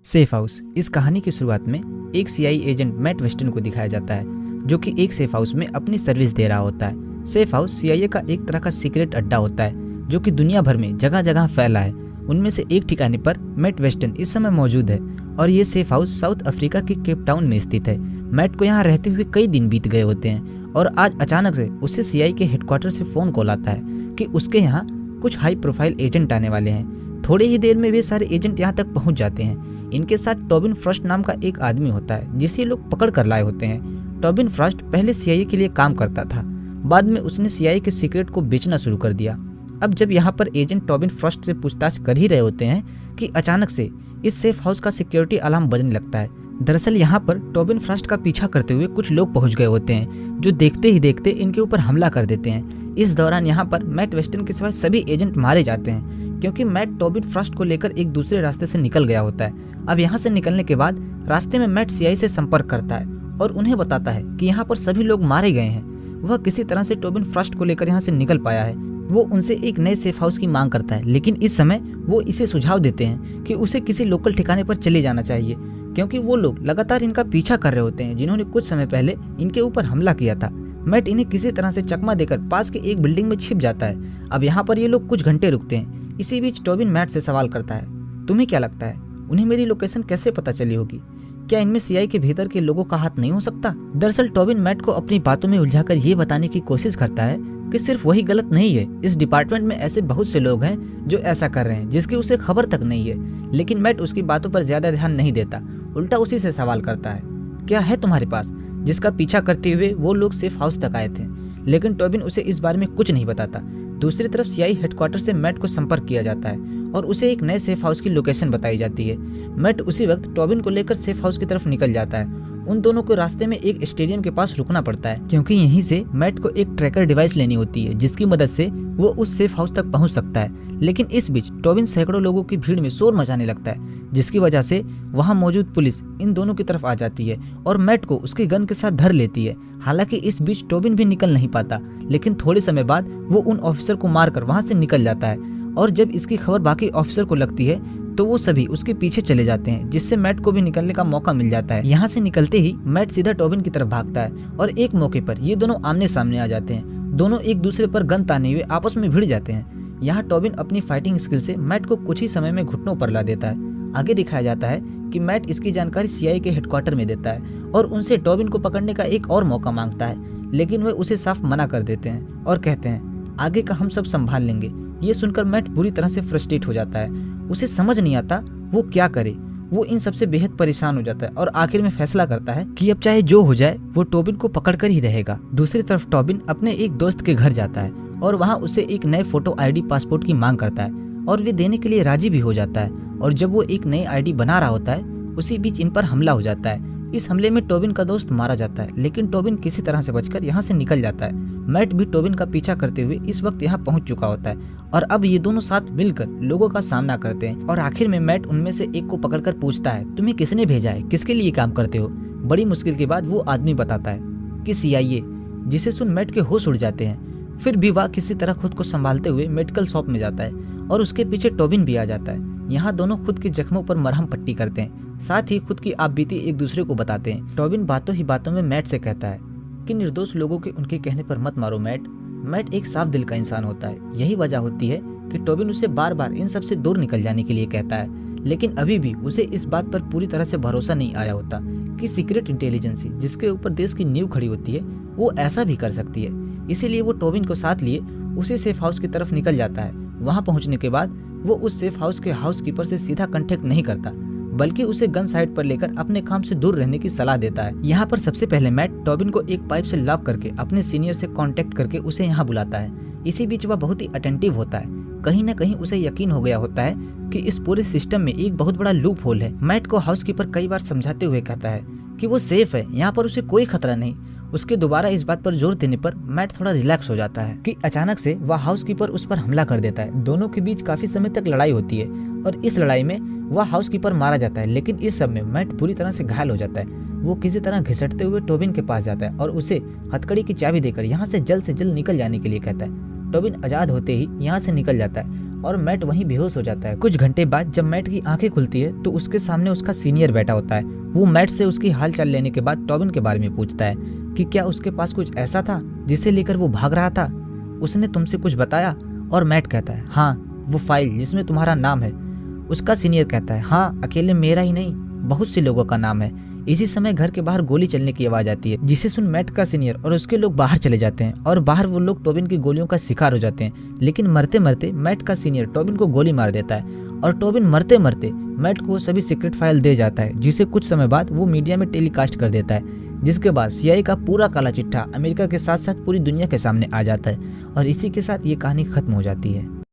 Safe house. इस कहानी की शुरुआत में एक सीआईए एजेंट मैट वेस्टन को दिखाया जाता है जो कि एक सेफ हाउस में अपनी सर्विस दे रहा होता है। सेफ हाउस सीआईए का एक तरह का सीक्रेट अड्डा होता है जो कि दुनिया भर में जगह जगह फैला है। उनमें से एक ठिकाने पर मैट वेस्टन इस समय मौजूद है और ये सेफ हाउस साउथ अफ्रीका के केप टाउन में स्थित है। मैट को यहाँ रहते हुए कई दिन बीत गए होते हैं और आज अचानक से उसे सीआईए के हेडक्वार्टर से फोन कॉल आता है कि उसके यहाँ कुछ हाई प्रोफाइल एजेंट आने वाले हैं। थोड़ी ही देर में वे सारे एजेंट यहाँ तक पहुँच जाते हैं। इनके साथ टोबिन फ्रॉस्ट नाम का एक आदमी होता है जिसे लोग पकड़ कर लाए होते हैं। टोबिन फ्रॉस्ट पहले सीआईए के लिए काम करता था, बाद में उसने सीआईए के सीक्रेट को बेचना शुरू कर दिया। अब जब यहाँ पर एजेंट टोबिन फ्रॉस्ट से पूछताछ कर ही रहे होते हैं कि अचानक से इस सेफ हाउस का सिक्योरिटी अलार्म बजने लगता है। दरअसल यहाँ पर टोबिन फ्रॉस्ट का पीछा करते हुए कुछ लोग पहुंच गए होते हैं जो देखते ही देखते इनके ऊपर हमला कर देते हैं। इस दौरान यहाँ पर मैट वेस्टन के सिवाय सभी एजेंट मारे जाते हैं क्योंकि मैट टोबिन फ्रॉस्ट को लेकर एक दूसरे रास्ते से निकल गया होता है। अब यहाँ से निकलने के बाद रास्ते में मैट सीआईए से संपर्क करता है और उन्हें बताता है कि यहाँ पर सभी लोग मारे गए हैं। वह किसी तरह से टोबिन फ्रॉस्ट को लेकर यहाँ से निकल पाया है। वो उनसे एक नए सेफ हाउस की मांग करता है, लेकिन इस समय वो इसे सुझाव देते हैं कि उसे किसी लोकल ठिकाने पर चले जाना चाहिए क्योंकि वो लोग लगातार इनका पीछा कर रहे होते हैं जिन्होंने कुछ समय पहले इनके ऊपर हमला किया था। मैट इन्हें किसी तरह से चकमा देकर पास के एक बिल्डिंग में छिप जाता है। अब यहाँ पर ये लोग कुछ घंटे रुकते हैं। इसी बीच टोबिन मैट से सवाल करता है, तुम्हें क्या लगता है उन्हें मेरी लोकेशन कैसे पता चली होगी? क्या इनमें सीआईए के भीतर के लोगों का हाथ नहीं हो सकता? दरअसल टोबिन मैट को अपनी बातों में उलझाकर ये बताने की कोशिश करता है कि सिर्फ वही गलत नहीं है, इस डिपार्टमेंट में ऐसे बहुत से लोग हैं जो ऐसा कर रहे हैं जिसकी उसे खबर तक नहीं है। लेकिन मैट उसकी बातों पर ज्यादा ध्यान नहीं देता, उल्टा उसी से सवाल करता है, क्या है तुम्हारे पास जिसका पीछा करते हुए वो लोग सेफ हाउस तक आए थे? लेकिन टोबिन उसे इस बारे में कुछ नहीं बताता। दूसरी तरफ सीआईए हेडक्वार्टर से मैट को संपर्क किया जाता है और उसे एक नए सेफ हाउस की लोकेशन बताई जाती है। मैट उसी वक्त टोबिन को लेकर सेफ हाउस की तरफ निकल जाता है। उन दोनों को रास्ते में एक स्टेडियम के पास रुकना पड़ता है क्योंकि यहीं से मैट को एक ट्रैकर डिवाइस लेनी होती है जिसकी मदद से वो उस सेफ हाउस तक पहुंच सकता है। लेकिन इस बीच टोबिन सैकड़ों लोगों की भीड़ में शोर मचाने लगता है जिसकी वजह से वहां मौजूद पुलिस इन दोनों की तरफ आ जाती है और मैट को उसके गन के साथ धर लेती है। हालांकि इस बीच टोबिन भी निकल नहीं पाता, लेकिन थोड़े समय बाद वो उन ऑफिसर को मारकर वहां से निकल जाता है और जब इसकी खबर बाकी ऑफिसर को लगती है तो वो सभी उसके पीछे चले जाते हैं जिससे मैट को भी निकलने का मौका मिल जाता है। यहाँ से निकलते ही मैट सीधा टोबिन की तरफ भागता है और एक मौके पर ये दोनों आमने सामने आ जाते हैं। दोनों एक दूसरे पर गन ताने हुए आपस में भिड़ जाते हैं। यहाँ टोबिन अपनी फाइटिंग स्किल से मैट को कुछ ही समय में घुटनों पर ला देता है। आगे दिखाया जाता है कि मैट इसकी जानकारी सीआईए के हेडक्वार्टर में देता है और उनसे टोबिन को पकड़ने का एक और मौका मांगता है, लेकिन वे उसे साफ मना कर देते हैं और कहते हैं आगे का हम सब संभाल लेंगे। ये सुनकर मैट बुरी तरह से फ्रस्ट्रेट हो जाता है। उसे समझ नहीं आता वो क्या करे। वो इन सबसे बेहद परेशान हो जाता है और आखिर में फैसला करता है कि अब चाहे जो हो जाए वो टोबिन को पकड़ कर ही रहेगा। दूसरी तरफ टोबिन अपने एक दोस्त के घर जाता है और वहाँ उसे एक नए फोटो आईडी पासपोर्ट की मांग करता है और वे देने के लिए राजी भी हो जाता है। और जब वो एक नई आईडी बना रहा होता है उसी बीच इन पर हमला हो जाता है। इस हमले में टोबिन का दोस्त मारा जाता है, लेकिन टोबिन किसी तरह से बचकर यहाँ से निकल जाता है। मैट भी टोबिन का पीछा करते हुए इस वक्त यहाँ पहुँच चुका होता है और अब ये दोनों साथ मिलकर लोगों का सामना करते हैं और आखिर में मैट उनमें से एक को पकड़कर पूछता है, तुम्हें किसने भेजा है, किसके लिए काम करते हो? बड़ी मुश्किल के बाद वो आदमी बताता है कि सीआईए, जिसे सुन मैट के होश उड़ जाते हैं। फिर भी वह किसी तरह खुद को संभालते हुए मेडिकल शॉप में जाता है और उसके पीछे टोबिन भी आ जाता है। यहाँ दोनों खुद के जख्मों पर मरहम पट्टी करते हैं, साथ ही खुद की आपबीती एक दूसरे को बताते हैं। टोबिन बातों ही बातों में मैट से कहता है कि निर्दोष लोगों के उनके कहने पर मत मारो मैट। मैट एक साफ दिल का इंसान होता है। यही वजह होती है कि टोबिन उसे बार बार इन सब से दूर निकल जाने के लिए कहता है, लेकिन अभी भी उसे इस बात पर पूरी तरह से भरोसा नहीं आया होता कि सीक्रेट इंटेलिजेंसी जिसके ऊपर देश की नींव खड़ी होती है वो ऐसा भी कर सकती है। इसीलिए वो टोबिन को साथ लिए उसी सेफ हाउस की तरफ निकल जाता है। वहाँ पहुँचने के बाद वो उस सेफ हाउस के हाउसकीपर से सीधा कांटेक्ट नहीं करता, बल्कि उसे गन साइड पर लेकर अपने काम से दूर रहने की सलाह देता है। यहाँ पर सबसे पहले मैट टोबिन को एक पाइप से लॉक करके अपने सीनियर से कांटेक्ट करके उसे यहाँ बुलाता है। इसी बीच वह बहुत ही अटेंटिव होता है। कहीं न कहीं उसे यकीन हो गया होता है कि इस पूरे सिस्टम में एक बहुत बड़ा लूप होल है। मैट को हाउसकीपर कई बार समझाते हुए कहता है कि वो सेफ है, यहाँ पर उसे कोई खतरा नहीं। उसके दोबारा इस बात पर जोर देने पर मैट थोड़ा रिलैक्स हो जाता है कि अचानक से वह हाउसकीपर उस पर हमला कर देता है। दोनों के बीच काफी समय तक लड़ाई होती है और इस लड़ाई में वह हाउसकीपर मारा जाता है, लेकिन इस सब में मैट बुरी तरह से घायल हो जाता है। वो किसी तरह घिसटते हुए टोबिन के पास जाता है और उसे हथकड़ी की चाबी देकर यहाँ से जल्द निकल जाने के लिए कहता है। टोबिन आजाद होते ही यहाँ से निकल जाता है और मैट वहीं बेहोश हो जाता है। कुछ घंटे बाद जब मैट की आंखें खुलती है तो उसके सामने उसका सीनियर बैठा होता है। वो मैट से उसकी हालचाल लेने के बाद टोबिन के बारे में पूछता है कि क्या उसके पास कुछ ऐसा था जिसे लेकर वो भाग रहा था, उसने तुमसे कुछ बताया? और मैट कहता है हाँ, वो फाइल जिसमें तुम्हारा नाम है। उसका सीनियर कहता है हाँ, अकेले मेरा ही नहीं, बहुत से लोगों का नाम है। इसी समय घर के बाहर गोली चलने की आवाज आती है, जिसे सुन मैट का सीनियर और उसके लोग बाहर चले जाते हैं और बाहर वो लोग टोबिन की गोलियों का शिकार हो जाते हैं। लेकिन मरते मरते मैट का सीनियर टोबिन को गोली मार देता है और टोबिन मरते मरते मैट को सभी सीक्रेट फाइल दे जाता है, जिसे कुछ समय बाद वो मीडिया में टेलीकास्ट कर देता है। जिसके बाद CIA का पूरा काला चिट्ठा अमेरिका के साथ साथ पूरी दुनिया के सामने आ जाता है और इसी के साथ ये कहानी खत्म हो जाती है।